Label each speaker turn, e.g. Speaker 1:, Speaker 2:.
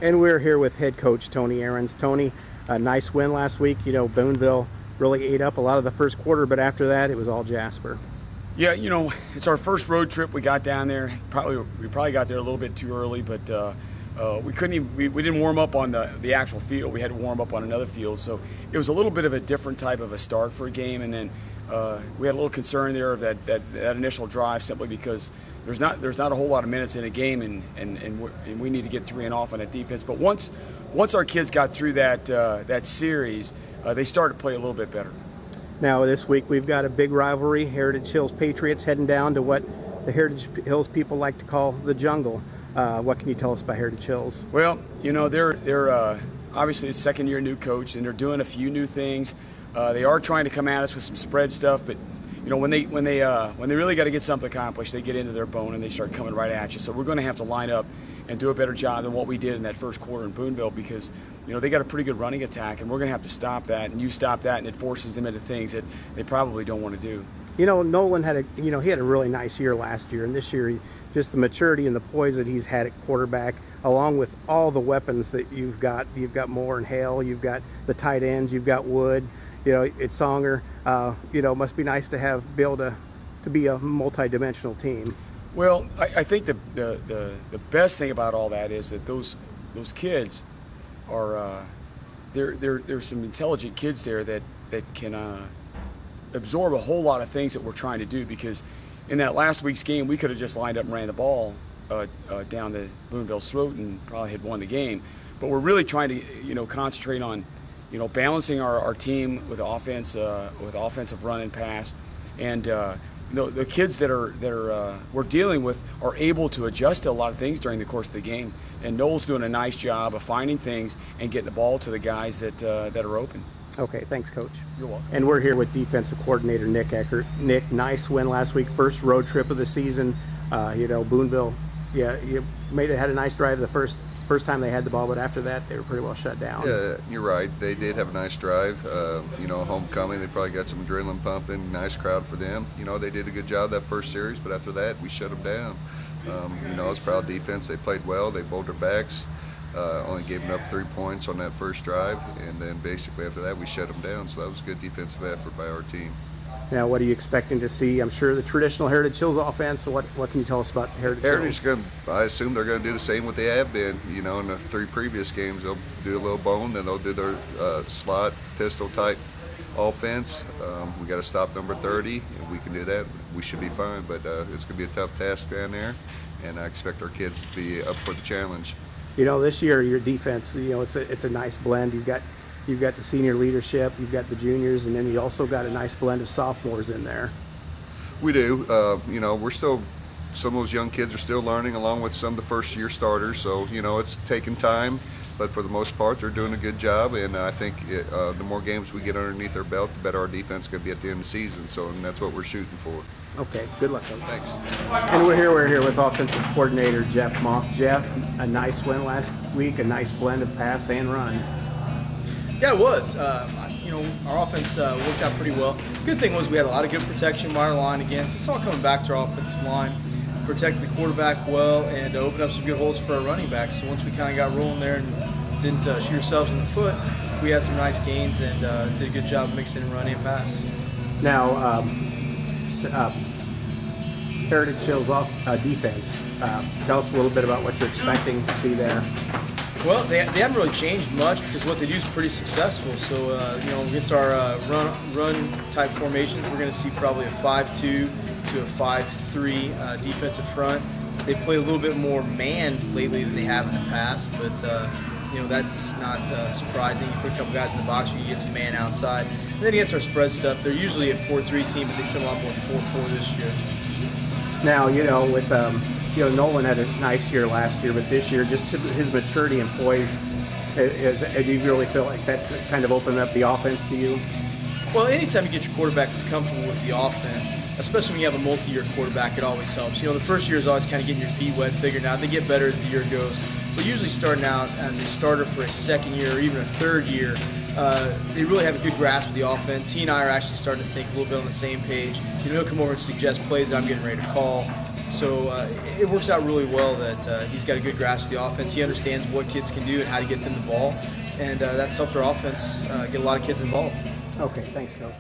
Speaker 1: And we're here with head coach Tony Ahrens. Tony, a nice win last week. You know, Boonville really ate up a lot of the first quarter, but after that, it was all Jasper.
Speaker 2: Yeah, you know, it's our first road trip. We got down there. We probably got there a little bit too early, but we couldn't even. We didn't warm up on the actual field. We had to warm up on another field, so it was a little bit of a different type of a start for a game. And then we had a little concern there of that initial drive, simply because there's not a whole lot of minutes in a game, and we need to get 3 and off on that defense. But once our kids got through that series, they started to play a little bit better.
Speaker 1: Now this week we've got a big rivalry, Heritage Hills Patriots heading down to what the Heritage Hills people like to call the jungle. What can you tell us about Heritage Hills?
Speaker 2: Well, you know, they're obviously a second-year new coach, and they're doing a few new things. They are trying to come at us with some spread stuff, but you know, when they really got to get something accomplished, they get into their bone and they start coming right at you. So we're going to have to line up and do a better job than what we did in that first quarter in Boonville, because you know they got a pretty good running attack, and we're going to have to stop that. And you stop that, and it forces them into things that they probably don't want to do.
Speaker 1: You know, Nolan had a really nice year last year, and this year, just the maturity and the poise that he's had at quarterback, along with all the weapons that you've got. You've got Moore and Hale, you've got the tight ends, you've got Wood. You know, it's Songer. You know, must be nice to be able to be a multi-dimensional team.
Speaker 2: Well, I think the best thing about all that is that those kids are there's some intelligent kids there that can absorb a whole lot of things that we're trying to do, because in that last week's game we could have just lined up and ran the ball down the Boonville's throat and probably had won the game. But we're really trying to concentrate on balancing our team with offense, with offensive run and pass, and the kids that we're dealing with are able to adjust to a lot of things during the course of the game. And Noel's doing a nice job of finding things and getting the ball to the guys that are open.
Speaker 1: Okay, thanks, Coach.
Speaker 2: You're welcome.
Speaker 1: And we're here with defensive coordinator Nick Eckert. Nick, nice win last week, first road trip of the season. Boonville, you had a nice drive the first time they had the ball, but after that they were pretty well shut down.
Speaker 3: Yeah, you're right. They did have a nice drive. Homecoming, they probably got some adrenaline pumping. Nice crowd for them. They did a good job that first series, but after that we shut them down. It's proud defense. They played well. They bowled their backs. Only gave up 3 points on that first drive, and then basically after that we shut them down. So that was a good defensive effort by our team.
Speaker 1: Now, what are you expecting to see? I'm sure the traditional Heritage Hills offense. So what can you tell us about Heritage Hills?
Speaker 3: I assume they're going to do the same what they have been. In the 3 previous games, they'll do a little bone, then they'll do their slot pistol type offense. We got to stop number 30. If we can do that, we should be fine. But it's going to be a tough task down there, and I expect our kids to be up for the challenge.
Speaker 1: This year your defense, it's a nice blend. You've got the senior leadership, you've got the juniors, and then you also got a nice blend of sophomores in there.
Speaker 3: We do. We're still, some of those young kids are still learning, along with some of the first-year starters. So, it's taking time, but for the most part, they're doing a good job. And I think the more games we get underneath our belt, the better our defense is going to be at the end of the season. So, and that's what we're shooting for.
Speaker 1: Okay, good luck, Coach.
Speaker 3: Thanks.
Speaker 1: And we're here with offensive coordinator Jeff Mock. Jeff, a nice win last week, a nice blend of pass and run.
Speaker 4: Yeah, it was. Our offense worked out pretty well. Good thing was we had a lot of good protection by our line again. It's all coming back to our offensive line. Protected the quarterback well and opened up some good holes for our running backs. So once we kind of got rolling there and didn't shoot ourselves in the foot, we had some nice gains and did a good job mixing and running and pass.
Speaker 1: Now, Heritage Hills defense. Tell us a little bit about what you're expecting to see there.
Speaker 4: Well, they haven't really changed much, because what they do is pretty successful. So, against our run type formations, we're going to see probably a 5-2 to a 5-3 defensive front. They play a little bit more man lately than they have in the past, but that's not surprising. You put a couple guys in the box, you get some man outside. And then against our spread stuff, they're usually a 4-3 team, but they've shown a lot more 4-4 this year.
Speaker 1: Now, with Nolan had a nice year last year, but this year, just his maturity and poise, do you really feel like that's kind of opened up the offense to you?
Speaker 4: Well, anytime you get your quarterback that's comfortable with the offense, especially when you have a multi-year quarterback, it always helps. The first year is always kind of getting your feet wet, figuring out. They get better as the year goes. But usually starting out as a starter for a second year or even a third year, they really have a good grasp of the offense. He and I are actually starting to think a little bit on the same page. He'll come over and suggest plays that I'm getting ready to call. So it works out really well that he's got a good grasp of the offense. He understands what kids can do and how to get them the ball, and that's helped our offense get a lot of kids involved.
Speaker 1: Okay, thanks, Coach.